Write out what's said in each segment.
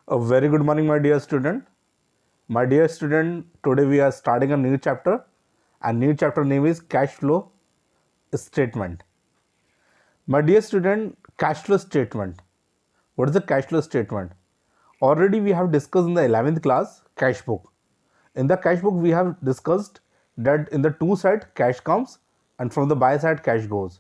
A very good morning, my dear student. My dear student, today we are starting a new chapter. And new chapter name is cash flow statement. My dear student, cash flow statement. What is the cash flow statement? Already we have discussed in the 11th class cash book. In the cash book, we have discussed that in the two side cash comes and from the buy side cash goes.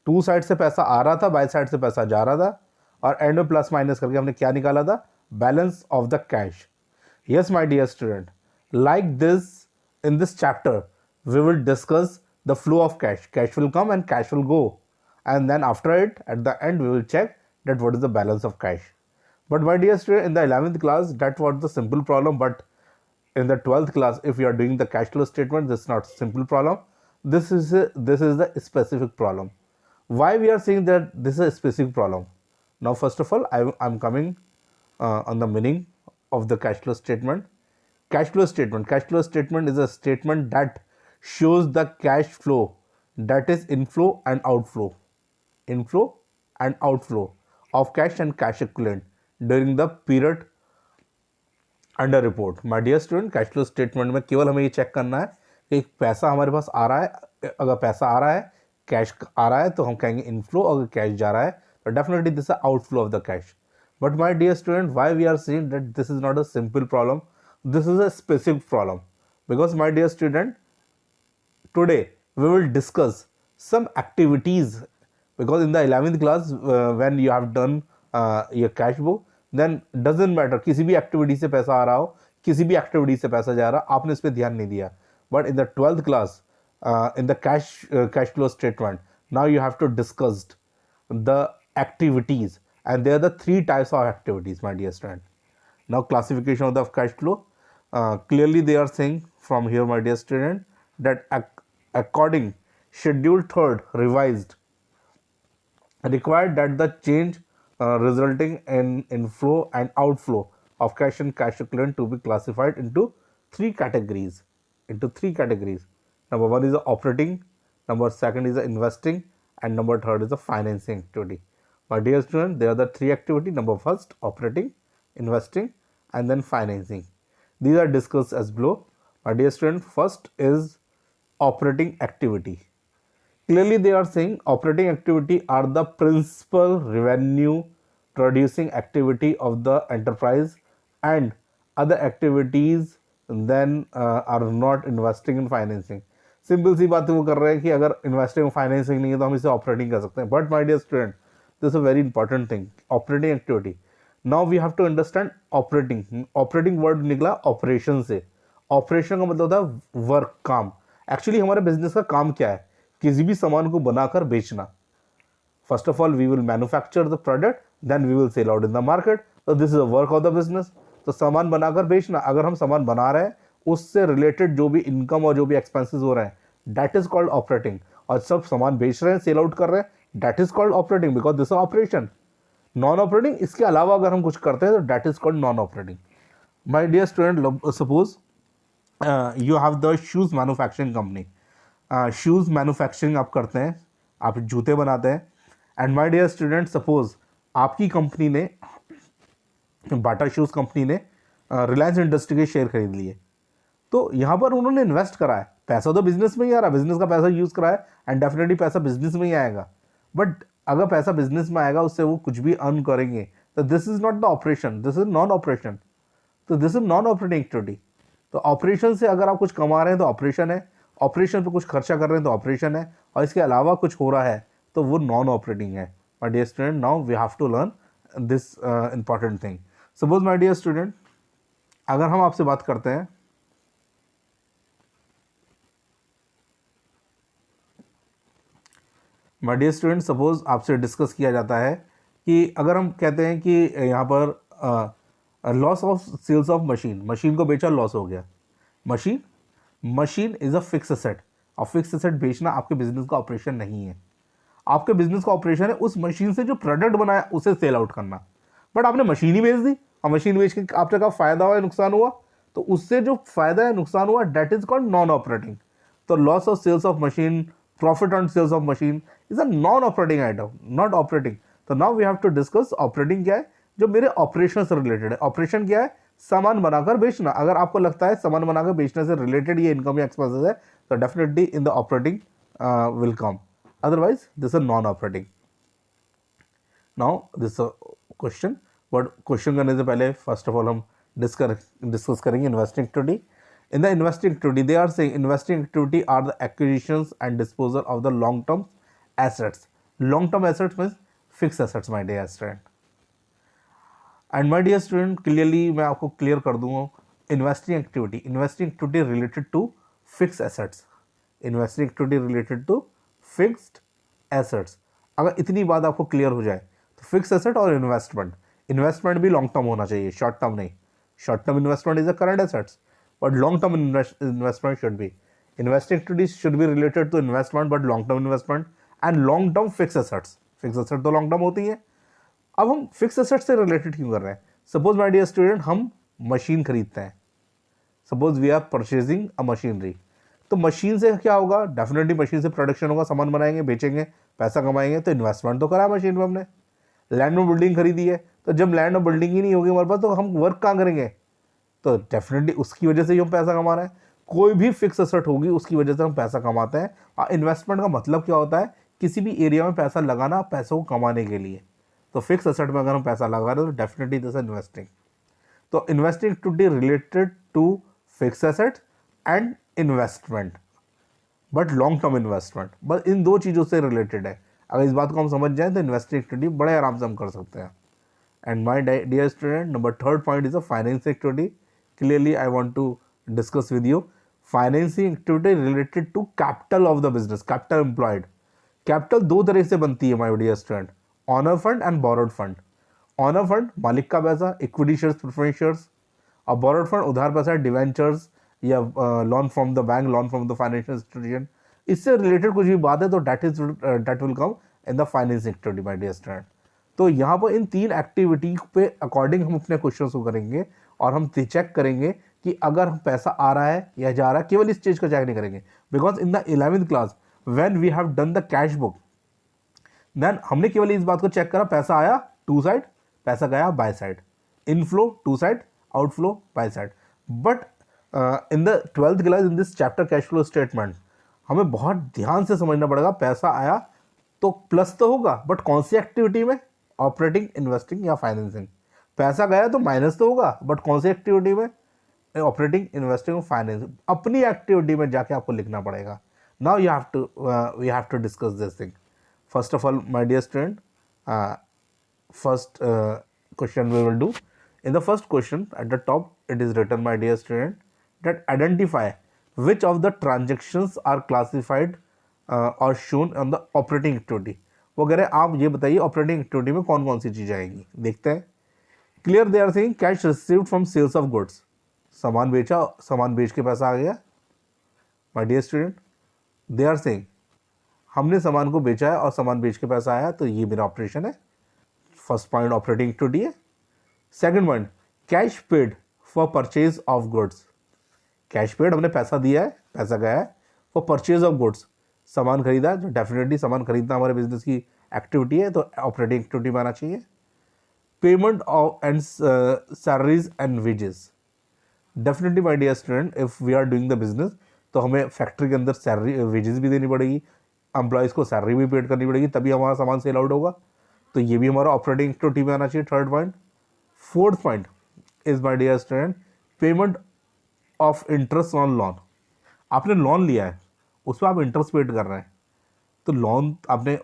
To side से पैसा आ रहा था, by side से पैसा जा रहा था और एंड में प्लस माइनस करके हमने क्या निकाला था? Balance of the cash. Yes, my dear student, like this, in this chapter, we will discuss the flow of cash. Cash will come and cash will go. And then after it, at the end, we will check that what is the balance of cash. But my dear student, in the 11th class, that was the simple problem. But in the 12th class, if you are doing the cash flow statement, this is not simple problem. This is the specific problem. Why we are saying that this is a specific problem? Now, first of all, I'm coming on the meaning of the cash flow statement. Cash flow statement. Cash flow statement is a statement that shows the cash flow, that is inflow and outflow. Inflow and outflow of cash and cash equivalent during the period under report. My dear student, cash flow statement में केवल हमें ये check करना है कि पैसा हमारे पास आ रहा है. अगर पैसा आ रहा है, कैश आ रहा है, तो हम कहेंगे इनफ्लो. अगर कैश जा रहा है तो definitely this is outflow of the cash. But my dear student, why we are seeing that this is not a simple problem, this is a specific problem. Because my dear student, today we will discuss some activities, because in the 11th class when you have done your cash book, then doesn't matter किसी भी activity से पैसा आ रहा हो, किसी भी activity से पैसा जा रहा, आपने इस पर ध्यान नहीं दिया. But in the 12th class, in the cash flow statement, now you have to discuss the activities, and there are the three types of activities, my dear student. Now, classification of the cash flow. Clearly they are saying from here, my dear student, that according schedule 3rd revised, required that the change resulting in inflow and outflow of cash and cash equivalent to be classified into three categories. Number one is the operating, number second is the investing, and number third is the financing activity. My dear student, there are the three activity. Number first, operating, investing, and then financing. These are discussed as below. My dear student, first is operating activity. Clearly they are saying operating activity are the principal revenue producing activity of the enterprise, and other activities then are not investing in financing. Simple सी बात वो कर रहे हैं कि अगर investing financing नहीं है तो हम इसे ऑपरेटिंग कर सकते हैं. But my dear student, this is a very important thing, operating activity. Now we have to understand operating. Operating word निकला ऑपरेशन से. ऑपरेशन का मतलब होता है वर्क, काम. एक्चुअली हमारे बिजनेस का काम क्या है? किसी भी सामान को बनाकर बेचना. First of all we will manufacture the product, then we will sell out in the market. तो this is a work of the business. तो सामान बनाकर बेचना. अगर हम सामान बना रहे हैं, उससे रिलेटेड जो भी इनकम और जो भी एक्सपेंसेस हो रहे हैं, दैट इज कॉल्ड ऑपरेटिंग. और सब सामान बेच रहे हैं, सेल आउट कर रहे हैं, that is called operating, because this operation. Non operating, इसके अलावा अगर हम कुछ करते हैं तो that is called non operating. My dear student, suppose you have the shoes manufacturing company. Shoes manufacturing आप करते हैं, आप जूते बनाते हैं. And my dear student, suppose आपकी कंपनी ने, बाटा शूज़ कंपनी ने रिलायंस इंडस्ट्री के शेयर खरीद लिए. तो यहाँ पर उन्होंने इन्वेस्ट करा है. पैसा तो बिजनेस में ही आ रहा है, बिजनेस का पैसा यूज़ करा है, एंड डेफिनेटली पैसा बिजनेस में ही आएगा. बट अगर पैसा बिजनेस में आएगा, उससे वो कुछ भी अर्न करेंगे, तो this is not the operation, this is non operation. तो this is non operating activity. तो ऑपरेशन से अगर आप कुछ कमा रहे हैं तो ऑपरेशन है, ऑपरेशन पे कुछ खर्चा कर रहे हैं तो ऑपरेशन है, और इसके अलावा कुछ हो रहा है तो वो नॉन ऑपरेटिंग है. My dear student, now we have to learn this important thing. Suppose my dear student, अगर हम आपसे बात करते हैं, माय डियर स्टूडेंट, सपोज आपसे डिस्कस किया जाता है कि अगर हम कहते हैं कि यहाँ पर loss of sales of machine, machine को बेचा, लॉस हो गया. Machine is a fix asset. और फिक्स एसेट बेचना आपके बिजनेस का ऑपरेशन नहीं है. आपके बिजनेस का ऑपरेशन है उस मशीन से जो प्रोडक्ट बनाया उसे सेल आउट करना. बट आपने मशीन ही बेच दी, और मशीन बेच के आपने का फायदा हुआ या नुकसान हुआ, तो उससे जो फायदा या नुकसान हुआ, that is called non operating. तो loss of sales of machine, profit on sales of machine is a non operating item, not operating. तो now we have to discuss operating क्या है. जो मेरे ऑपरेशन से रिलेटेड है। ऑपरेशन क्या है? सामान बनाकर बेचना। अगर आपको लगता है सामान बनाकर बेचने से रिलेटेड ये इनकम या एक्सपेंसेस है, तो definitely in the operating will come, otherwise this is non operating. Now this question, but question करने से पहले फर्स्ट ऑफ ऑल हम डिस्कस करेंगे investing activity. In the investing activity they are saying investing activity are the acquisitions and disposal of the long term assets. Long term assets means fix assets my dear student. And my dear student, clearly मैं आपको clear कर दूंगा, investing activity related to fix assets. Investing activity related to fixed assets. अगर इतनी बात आपको clear हो जाए तो फिक्स एसेट और इन्वेस्टमेंट भी लॉन्ग टर्म होना चाहिए, शॉर्ट टर्म नहीं। Short term investment is a current assets, but long term investment should be, investing activities should be related to investment but long term investment and long term fix assets. Fix asset तो long term होती है। अब हम fix asset से related क्यों कर रहे हैं? सपोज माय डियर स्टूडेंट, हम मशीन खरीदते हैं, suppose we are purchasing a machinery, तो मशीन से क्या होगा? डेफिनेटली मशीन से प्रोडक्शन होगा, सामान बनाएंगे, बेचेंगे, पैसा कमाएंगे, तो इन्वेस्टमेंट तो करा मशीन में हमने। लैंड में बिल्डिंग खरीदी है, तो जब लैंड और बिल्डिंग ही नहीं होगी हमारे पास, तो हम वर्क कहाँ करेंगे? तो डेफिनेटली उसकी वजह से ही हम पैसा कमा रहे हैं। कोई भी फिक्स एसेट होगी उसकी वजह से हम पैसा कमाते हैं। और इन्वेस्टमेंट का मतलब क्या होता है? किसी भी एरिया में पैसा लगाना, पैसों को कमाने के लिए। तो फिक्स एसेट में अगर हम पैसा लगा रहे हैं तो डेफिनेटली दिस इन्वेस्टिंग। तो investing to be related to fix asset and investment, but long term investment, बस इन दो चीज़ों से रिलेटेड है। अगर इस बात को हम समझ जाएं तो इन्वेस्टिंग एक्टिविटी बड़े आराम से हम कर सकते हैं। And my dear student, number third point is a financing activity. Clearly I want to discuss with you financing activity related to capital of the business, capital employed. Capital दो तरह से बनती है my dear student, owner fund and borrowed fund. Owner fund मालिक का पैसा, equity shares, preference shares. और borrowed fund उधार पैसा, डिवेंचर्स या loan from the bank, loan from the financial institution. इससे रिलेटेड कुछ भी बात है तो that will come in the financing activity my dear student. तो यहाँ पर इन तीन एक्टिविटी पे अकॉर्डिंग हम अपने क्वेश्चन को करेंगे और हम चेक करेंगे कि अगर पैसा आ रहा है या जा रहा है। केवल इस चीज़ को चेक नहीं करेंगे, because in the 11th class when we have done the cash book, then हमने केवल इस बात को चेक करा, पैसा आया टू साइड, पैसा गया by side, inflow to side, outflow by side. But in the 12th class in this chapter cash flow statement हमें बहुत ध्यान से समझना पड़ेगा। पैसा आया तो प्लस तो होगा, बट कौन सी एक्टिविटी में? ऑपरेटिंग, इन्वेस्टिंग या फाइनेंसिंग। पैसा गया तो माइनस तो होगा, बट कौन सी एक्टिविटी में? ऑपरेटिंग, इन्वेस्टिंग और फाइनेंसिंग। अपनी एक्टिविटी में जाके आपको लिखना पड़ेगा। Now you have to discuss this thing. First of all, my dear student, first question we will do. In the first question, at the top, it is written, my dear student, that identify which of the transactions are classified or shown on the operating activity. वो कह रहे हैं आप ये बताइए operating activity में कौन कौन सी चीज़ें आएंगी। देखते हैं। Clear they are saying cash received from sales of goods, सामान बेचा, सामान बेच के पैसा आ गया। My dear student, they are saying हमने सामान को बेचा है और सामान बेच के पैसा आया, तो ये मेरा ऑपरेशन है। फर्स्ट पॉइंट ऑपरेटिंग एक्टिविटी है। Second point cash paid for purchase of goods, cash paid हमने पैसा दिया है, पैसा गया है। फॉर परचेज ऑफ गुड्स, सामान खरीदा, जो डेफिनेटली सामान खरीदना हमारे बिजनेस की एक्टिविटी है, तो ऑपरेटिंग एक्टिविटी में आना चाहिए। Payment of and salaries and wages, definitely my dear student, if we are doing the business तो हमें फैक्ट्री के अंदर सैलरी, वेजेस भी देनी पड़ेगी, एम्प्लॉयज़ को सैलरी भी पेड करनी पड़ेगी, तभी हमारा सामान सेल आउट होगा। तो ये भी हमारा ऑपरेटिंग एक्टिविटी में आना चाहिए। Third point. Fourth point is my dear student payment of interest on loan. आपने लोन लिया है, उस पर आप इंटरेस्ट पेड कर रहे हैं, तो लोन आपने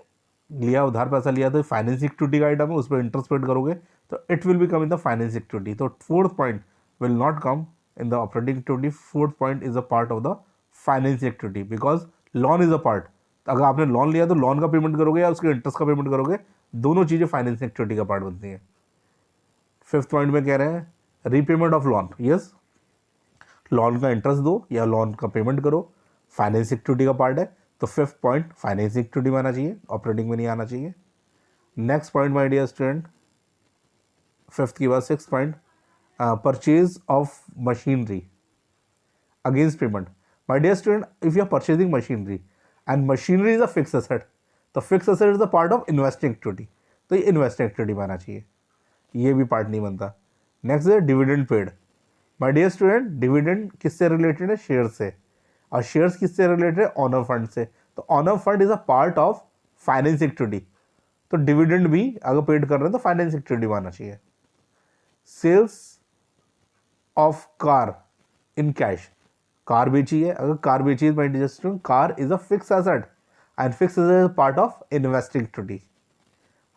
लिया, उधार पैसा लिया, तो फाइनेंस एक्टिविटी का आइटम है, उस पर इंटरेस्ट पेड करोगे तो it will be come in the finance activity. तो fourth point will not come in the operating activity. Fourth point is a part of the finance activity because loan is a part. अगर आपने loan लिया तो loan का payment करोगे या उसके interest का पेमेंट करोगे, दोनों चीज़ें फाइनेंस एक्टिविटी का पार्ट बनती हैं। फिफ्थ पॉइंट में कह रहे हैं repayment of loan. Yes, loan का इंटरेस्ट दो या लोन का पेमेंट करो, फाइनेंस एक्टिविटी का पार्ट है। तो फिफ्थ पॉइंट फाइनेंस एक्टिविटी में आना चाहिए, ऑपरेटिंग में नहीं आना चाहिए। Next point my dear student, fifth के बाद six point purchase of machinery against payment. My dear student, if you are purchasing machinery and machinery is a fixed asset, तो fixed asset is the part of investing activity, तो ये investing activity में आना चाहिए। ये भी part नहीं बनता। नेक्स्ट है dividend paid. My dear student, dividend किससे रिलेटेड है? शेयर से। और शेयर्स किससे रिलेटेड है? ऑनर फंड से। तो owner fund is a part of finance activity, तो डिविडेंड भी अगर पेड कर रहे हैं तो फाइनेंस एक्टिविटी में आना चाहिए। Sales of car in cash, car बेची है, अगर कार बेची है my dear student, car is a fix asset and fix is a part of investing activity.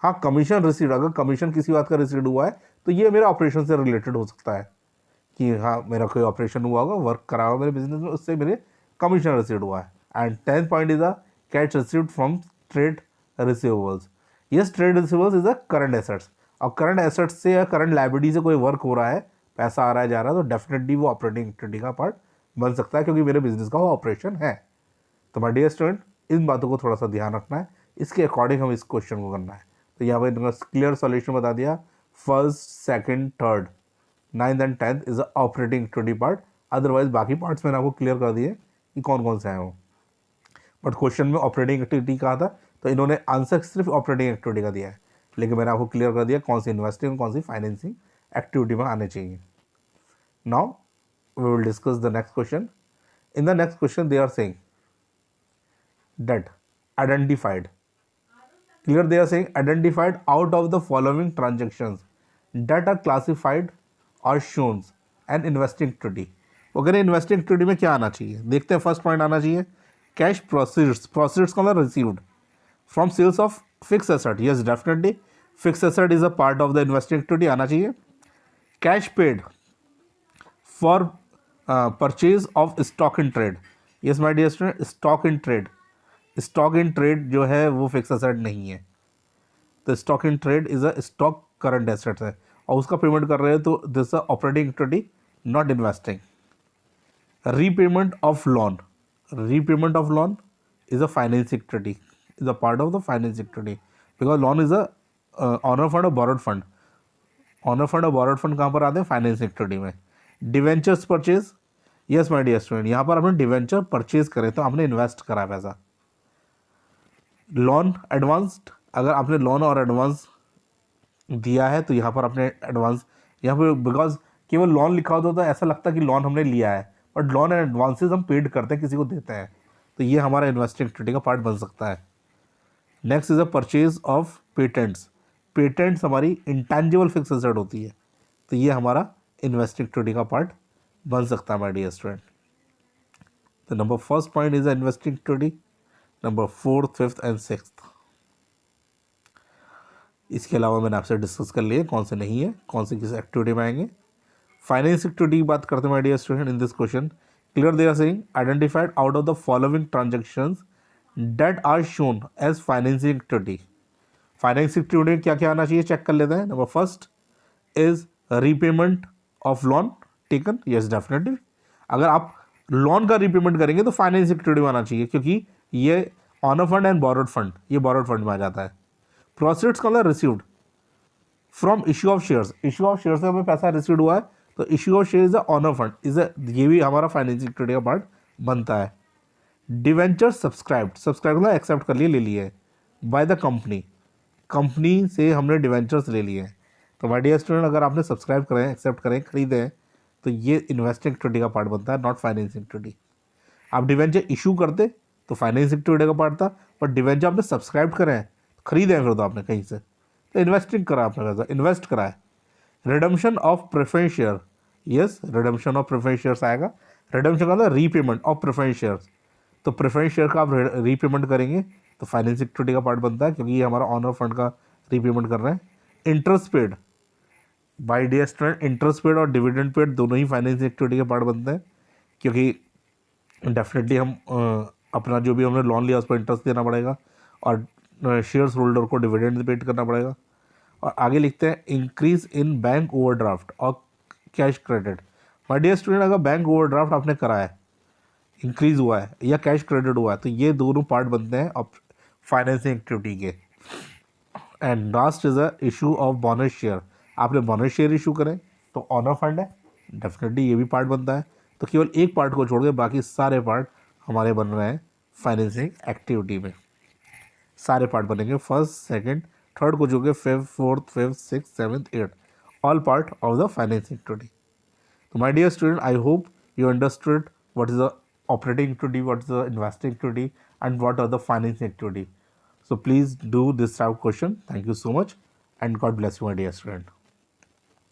हाँ, कमीशन रिसीव, अगर कमीशन किसी बात का रिसीव हुआ है तो ये मेरा ऑपरेशन से रिलेटेड हो सकता है कि हाँ मेरा कोई ऑपरेशन हुआ होगा, वर्क करा हुआ मेरे बिजनेस में, उससे मेरे कमीशन रिसीव हुआ है। And 10th point is a cash received from trade receivables. Yes, trade receivables is a current assets, और करंट एसेट्स से या करंट लाइबिलिटी से कोई वर्क हो रहा है, पैसा आ रहा है जा रहा है, तो डेफिनेटली वो ऑपरेटिंग एक्टिविटी का पार्ट बन सकता है, क्योंकि मेरे बिजनेस का वो ऑपरेशन है। तो माय डियर स्टूडेंट, इन बातों को थोड़ा सा ध्यान रखना है, इसके अकॉर्डिंग हम इस क्वेश्चन को करना है। तो यहाँ पर क्लियर सॉल्यूशन बता दिया, first, second, third, 9th and 10th is a operating activity part. Otherwise बाकी पार्ट्स मैंने आपको क्लियर कर दिए कि कौन कौन से हैं वो, बट क्वेश्चन में ऑपरेटिंग एक्टिविटी कहा था, तो इन्होंने आंसर सिर्फ ऑपरेटिंग एक्टिविटी का दिया है, लेकिन मैंने आपको क्लियर कर दिया कौन सी इन्वेस्टिंग, कौन सी फाइनेंसिंग एक्टिविटी में आने चाहिए। Now we will discuss the next question. In the next question they are saying that identified, clear, they are saying identified out of the following transactions that are classified or shown an investing activity। वो कह रहे investing activity में क्या आना चाहिए, देखते हैं। First point आना चाहिए कैश प्रोसीड्स, प्रोसीड्स का मतलब received from sales of fix asset. Yes, definitely fix asset is a part of the investing activity, आना चाहिए। Cash paid for purchase of stock in trade. Yes my dear student, stock in trade, stock in trade जो है वो fix asset नहीं है, तो stock in trade is a stock current asset है, और उसका पेमेंट कर रहे हैं तो this operating activity, not investing. Repayment of loan, repayment of loan is a finance activity, is a part of the finance activity, because loan is a owner fund और borrowed fund. Owner fund और borrowed fund कहाँ पर आते हैं? Finance activity में। Debentures purchase, yes my dear student, यहाँ पर आपने डिवेंचर परचेज करे तो आपने इन्वेस्ट करा पैसा। लोन एडवांस्ड, अगर आपने लोन और एडवांस दिया है तो यहाँ पर आपने एडवांस, यहाँ पर बिकॉज केवल लोन लिखा होता तो ऐसा लगता है कि लोन हमने लिया है, बट लोन एंड एडवांसेस हम पेड करते हैं, किसी को देते हैं, तो ये हमारा इन्वेस्टिंग एक्टिविटी का पार्ट बन सकता है। Next is a purchase of patents, patents हमारी इंटेंजिबल फिक्स एसेट होती है, तो ये हमारा इन्वेस्टिंग एक्टिविटी का पार्ट बन सकता है माय डियर स्टूडेंट। तो number first point is investing activity, number 4th, 5th and 6th। इसके अलावा मैंने आपसे डिस्कस कर लिया कौन से नहीं है, कौन से किस एक्टिविटी में आएंगे। फाइनेंस एक्टिविटी की बात करते हैं my dear student. In this question clear they are saying identified out of the following transactions that are shown as financing activity. Finance activity में क्या क्या आना चाहिए, चेक कर लेते हैं। Number first is repayment of loan taken, yes definitely, अगर आप लोन का रीपेमेंट करेंगे तो फाइनेंस एक्टिविटी में आना चाहिए, क्योंकि ये owner fund and borrowed fund, ये बोरोड फंड में आ जाता है। प्रोसीड्स का मतलब received from issue of shares, issue of share से हमें पैसा रिसीव हुआ है, तो issue of share is a owner fund, is a, ये भी हमारा फाइनेंसिंग एक्टिविटी का पार्ट बनता है। डिवेंचर सब्सक्राइब्ड, सब्सक्राइब मतलब एक्सेप्ट कर लिए, ले लिए बाय द कंपनी, कंपनी से हमने डिवेंचर्स ले लिए हैं। तो माय डियर स्टूडेंट, अगर आपने सब्सक्राइब करें, एक्सेप्ट करें, खरीदे हैं, तो ये इन्वेस्टिंग एक्टिविटी का पार्ट बनता है, नॉट फाइनेंसिंग एक्टिविटी। आप डिवेंचर इशू करते तो फाइनेंस एक्टिविटी का पार्ट था, पर डिवेंचर आपने सब्सक्राइब करें हैं, खरीदे हैं फिर तो आपने कहीं से, तो इन्वेस्टिंग करा आपने, पैसा इन्वेस्ट करा है। Redemption of preference share, yes redemption of preference shares आएगा। रिडम्पशन का मतलब रीपेमेंट ऑफ प्रेफरेंस शेयर्स, तो प्रेफरेंस शेयर का आप रीपेमेंट करेंगे तो फाइनेंस एक्टिविटी का पार्ट बनता है, क्योंकि ये हमारा ऑनर फंड का रीपेमेंट कर रहे हैं। Interest paid, by dear student, interest paid और डिविडेंड पेड दोनों ही फाइनेंस एक्टिविटी के पार्ट बनते हैं, क्योंकि डेफिनेटली हम अपना जो भी हमने लोन लिया उस पर इंटरेस्ट देना पड़ेगा, और शेयर्स होल्डर को डिविडेंड पेड करना पड़ेगा। और आगे लिखते हैं इंक्रीज इन बैंक ओवरड्राफ्ट और cash credit. My dear student, अगर बैंक ओवरड्राफ्ट आपने कराया है, इंक्रीज हुआ है या कैश क्रेडिट हुआ है, तो ये दोनों पार्ट बनते हैं अब फाइनेंसिंग एक्टिविटी के। And last is a issue of bonus share, आपने बोनस शेयर इशू करें तो ऑनर फंड है, डेफिनेटली ये भी पार्ट बनता है। तो केवल एक पार्ट को छोड़ के बाकी सारे पार्ट हमारे बन रहे हैं फाइनेंसिंग एक्टिविटी में, सारे पार्ट बनेंगे। फर्स्ट, सेकंड, थर्ड को जोड़ के 5th, 4th, 5th, 6th, 7th, 8th, all part of the financing activity. So my dear student, I hope you understood what is the operating activity, what is the investing activity, and what are the financing activity. So please do this type of question. Thank you so much, and God bless you, my dear student.